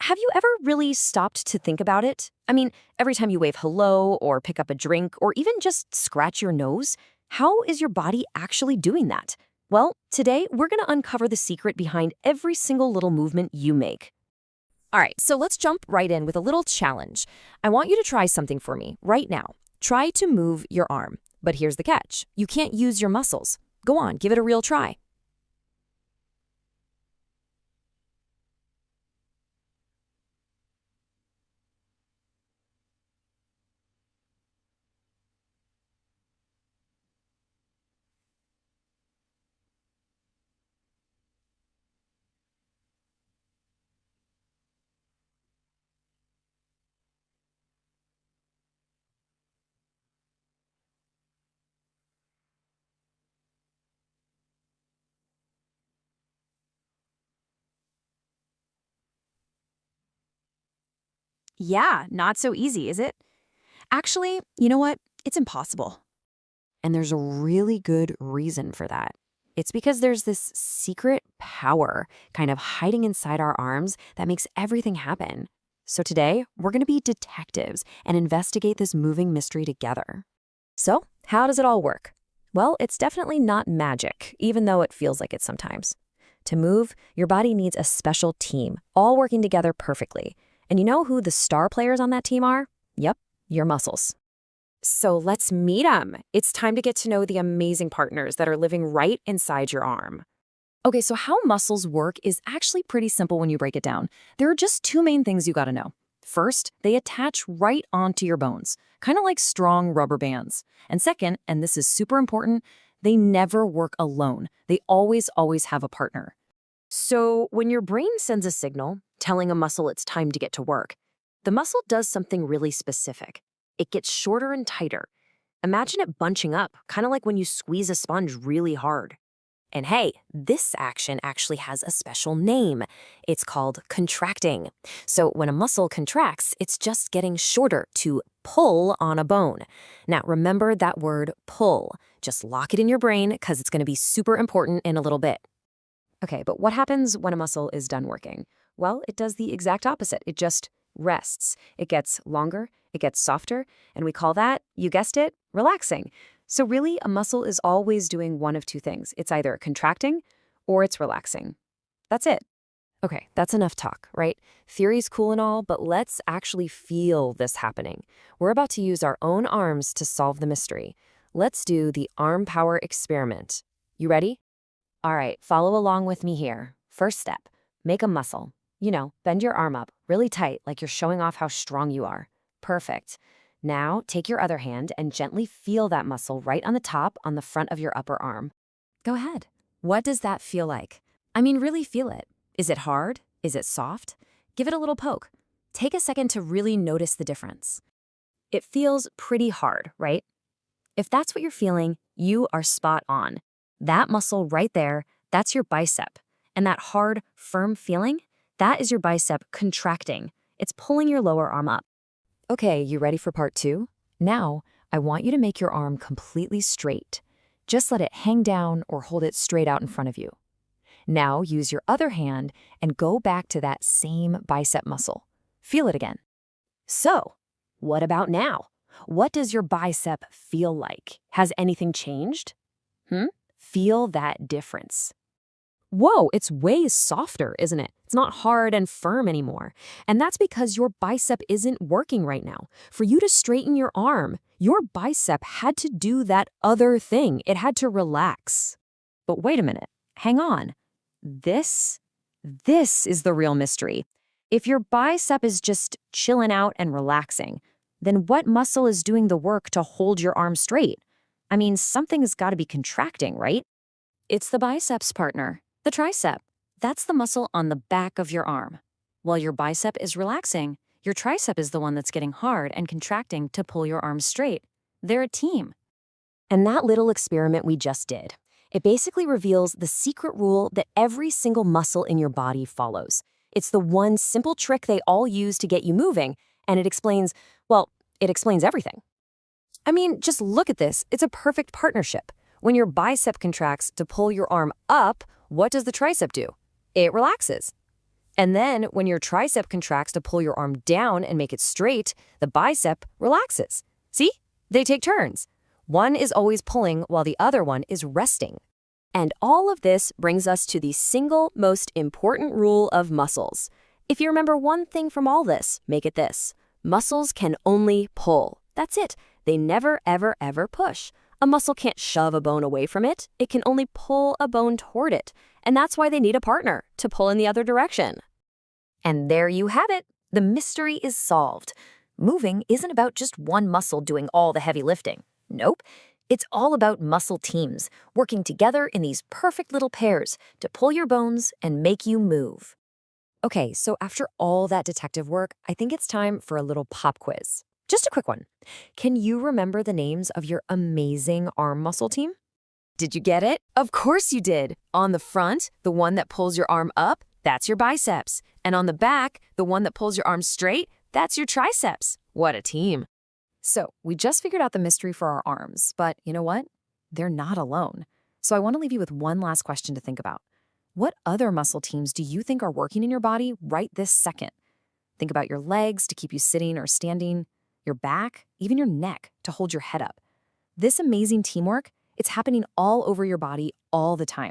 Have you ever really stopped to think about it? I mean, every time you wave hello or pick up a drink or even just scratch your nose, how is your body actually doing that? Well, today we're going to uncover the secret behind every single little movement you make. All right, so let's jump right in with a little challenge. I want you to try something for me right now. Try to move your arm. But here's the catch. You can't use your muscles. Go on, give it a real try. Yeah, not so easy, is it? Actually, you know what? It's impossible. And there's a really good reason for that. It's because there's this secret power kind of hiding inside our arms that makes everything happen. So today, we're going to be detectives and investigate this moving mystery together. So, how does it all work? Well, it's definitely not magic, even though it feels like it sometimes. To move, your body needs a special team, all working together perfectly. And you know who the star players on that team are? Yep, your muscles. So let's meet them. It's time to get to know the amazing partners that are living right inside your arm. Okay, so how muscles work is actually pretty simple when you break it down. There are just two main things you gotta know. First, they attach right onto your bones, kind of like strong rubber bands. And second, and this is super important, they never work alone. They always have a partner. So when your brain sends a signal telling a muscle it's time to get to work, the muscle does something really specific. It gets shorter and tighter. Imagine it bunching up, kind of like when you squeeze a sponge really hard. And hey, this action actually has a special name. It's called contracting. So when a muscle contracts, it's just getting shorter to pull on a bone. Now remember that word pull. Just lock it in your brain because it's going to be super important in a little bit. Okay, but what happens when a muscle is done working? Well, it does the exact opposite. It just rests. It gets longer, it gets softer, and we call that, you guessed it, relaxing. So really, a muscle is always doing one of two things. It's either contracting or it's relaxing. That's it. Okay, that's enough talk, right? Theory's cool and all, but let's actually feel this happening. We're about to use our own arms to solve the mystery. Let's do the arm power experiment. You ready? All right, follow along with me here. First step, make a muscle. Bend your arm up really tight like you're showing off how strong you are. Perfect. Now, take your other hand and gently feel that muscle right on the top on the front of your upper arm. Go ahead. What does that feel like? I mean, really feel it. Is it hard? Is it soft? Give it a little poke. Take a second to really notice the difference. It feels pretty hard, right? If that's what you're feeling, you are spot on. That muscle right there, that's your bicep. And that hard, firm feeling, that is your bicep contracting. It's pulling your lower arm up. Okay, you ready for part 2? Now, I want you to make your arm completely straight. Just let it hang down or hold it straight out in front of you. Now, use your other hand and go back to that same bicep muscle. Feel it again. So, what about now? What does your bicep feel like? Has anything changed? Feel that difference. Whoa, it's way softer, isn't it? It's not hard and firm anymore. And that's because your bicep isn't working right now. For you to straighten your arm, your bicep had to do that other thing. It had to relax. But wait a minute. Hang on. This is the real mystery. If your bicep is just chilling out and relaxing, then what muscle is doing the work to hold your arm straight? I mean, something's got to be contracting, right? It's the biceps, partner. The tricep. That's the muscle on the back of your arm. While your bicep is relaxing, your tricep is the one that's getting hard and contracting to pull your arm straight. They're a team. And that little experiment we just did, it basically reveals the secret rule that every single muscle in your body follows. It's the one simple trick they all use to get you moving, and it explains everything. I mean, just look at this. It's a perfect partnership. When your bicep contracts to pull your arm up, what does the tricep do? It relaxes. And then when your tricep contracts to pull your arm down and make it straight, the bicep relaxes. See? They take turns. One is always pulling while the other one is resting. And all of this brings us to the single most important rule of muscles. If you remember one thing from all this, make it this. Muscles can only pull. That's it. They never, ever, ever push. A muscle can't shove a bone away from it. It can only pull a bone toward it. And that's why they need a partner to pull in the other direction. And there you have it. The mystery is solved. Moving isn't about just one muscle doing all the heavy lifting. Nope. It's all about muscle teams working together in these perfect little pairs to pull your bones and make you move. Okay, so after all that detective work, I think it's time for a little pop quiz. Just a quick one. Can you remember the names of your amazing arm muscle team? Did you get it? Of course you did. On the front, the one that pulls your arm up, that's your biceps. And on the back, the one that pulls your arm straight, that's your triceps. What a team. So we just figured out the mystery for our arms, but you know what? They're not alone. So I want to leave you with one last question to think about. What other muscle teams do you think are working in your body right this second? Think about your legs to keep you sitting or standing, your back, even your neck to hold your head up. This amazing teamwork, it's happening all over your body all the time.